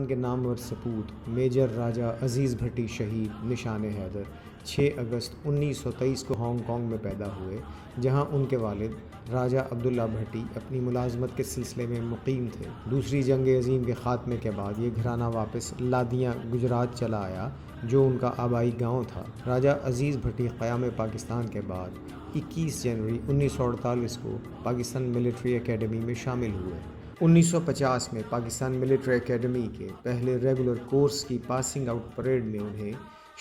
پاکستان کے نامور سپوت میجر راجہ عزیز بھٹی شہید نشان حیدر 6 اگست 1923 کو ہانگ کانگ میں پیدا ہوئے، جہاں ان کے والد راجہ عبداللہ بھٹی اپنی ملازمت کے سلسلے میں مقیم تھے۔ دوسری جنگ عظیم کے خاتمے کے بعد یہ گھرانہ واپس لادیاں گجرات چلا آیا، جو ان کا آبائی گاؤں تھا۔ راجہ عزیز بھٹی قیام پاکستان کے بعد 21 جنوری 1948 کو پاکستان ملٹری اکیڈمی میں شامل ہوئے۔ 1950 میں پاکستان ملٹری اکیڈمی کے پہلے ریگولر کورس کی پاسنگ آؤٹ پریڈ میں انہیں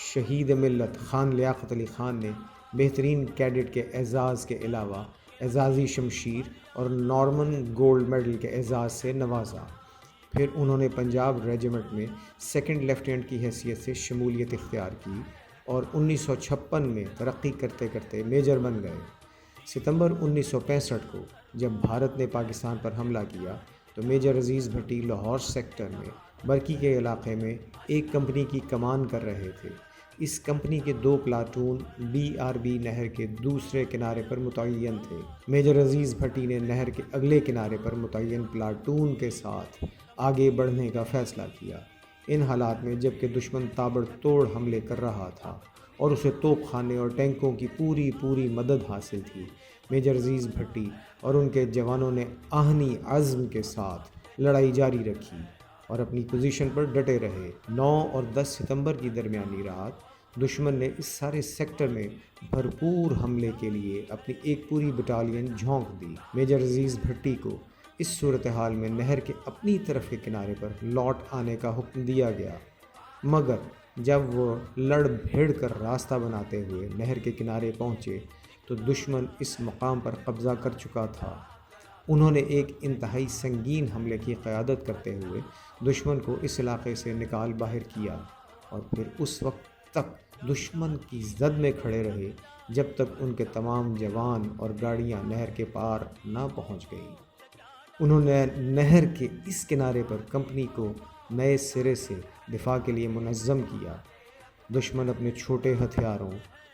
شہید ملت خان لیاقت علی خان نے بہترین کیڈٹ کے اعزاز کے علاوہ اعزازی شمشیر اور نارمن گولڈ میڈل کے اعزاز سے نوازا۔ پھر انہوں نے پنجاب ریجیمنٹ میں سیکنڈ لیفٹیننٹ کی حیثیت سے شمولیت اختیار کی اور 1956 میں ترقی کرتے کرتے میجر بن گئے۔ ستمبر 1965 کو جب بھارت نے پاکستان پر حملہ کیا تو میجر عزیز بھٹی لاہور سیکٹر میں برکی کے علاقے میں ایک کمپنی کی کمان کر رہے تھے۔ اس کمپنی کے 2 پلاٹون BRB نہر کے دوسرے کنارے پر متعین تھے۔ میجر عزیز بھٹی نے نہر کے اگلے کنارے پر متعین پلاٹون کے ساتھ آگے بڑھنے کا فیصلہ کیا۔ ان حالات میں جبکہ دشمن تابڑ توڑ حملے کر رہا تھا اور اسے توپ خانے اور ٹینکوں کی پوری مدد حاصل تھی، میجر عزیز بھٹی اور ان کے جوانوں نے آہنی عزم کے ساتھ لڑائی جاری رکھی اور اپنی پوزیشن پر ڈٹے رہے۔ 9 اور 10 ستمبر کی درمیانی رات دشمن نے اس سارے سیکٹر میں بھرپور حملے کے لیے اپنی ایک پوری بٹالین جھونک دی۔ میجر عزیز بھٹی کو اس صورتحال میں نہر کے اپنی طرف کے کنارے پر لوٹ آنے کا حکم دیا گیا، مگر جب وہ لڑ بھیڑ کر راستہ بناتے ہوئے نہر کے کنارے پہنچے تو دشمن اس مقام پر قبضہ کر چکا تھا۔ انہوں نے ایک انتہائی سنگین حملے کی قیادت کرتے ہوئے دشمن کو اس علاقے سے نکال باہر کیا اور پھر اس وقت تک دشمن کی زد میں کھڑے رہے جب تک ان کے تمام جوان اور گاڑیاں نہر کے پار نہ پہنچ گئیں۔ انہوں نے نہر کے اس کنارے پر کمپنی کو نئے سرے سے دفاع کے لیے منظم کیا۔ دشمن اپنے چھوٹے ہتھیاروں،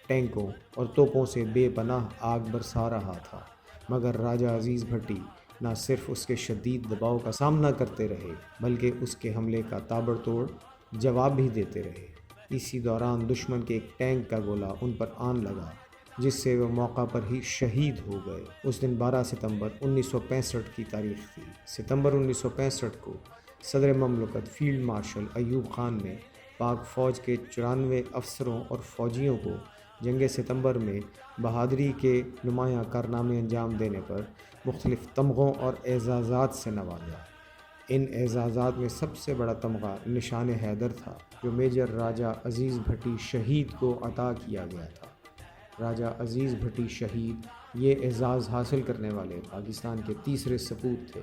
ٹینکوں اور توپوں سے بے پناہ آگ برسا رہا تھا، مگر راجہ عزیز بھٹی نہ صرف اس کے شدید دباؤ کا سامنا کرتے رہے بلکہ اس کے حملے کا تابڑ توڑ جواب بھی دیتے رہے۔ اسی دوران دشمن کے ایک ٹینک کا گولہ ان پر آن لگا، جس سے وہ موقع پر ہی شہید ہو گئے۔ اس دن 12 ستمبر 1965 کی تاریخ تھی۔ ستمبر 1965 کو صدر مملکت فیلڈ مارشل ایوب خان نے پاک فوج کے 94 افسروں اور فوجیوں کو جنگ ستمبر میں بہادری کے نمایاں کارنامے انجام دینے پر مختلف تمغوں اور اعزازات سے نوازا۔ ان اعزازات میں سب سے بڑا تمغہ نشان حیدر تھا، جو میجر راجہ عزیز بھٹی شہید کو عطا کیا گیا تھا۔ راجہ عزیز بھٹی شہید یہ اعزاز حاصل کرنے والے پاکستان کے تیسرے سپوت تھے۔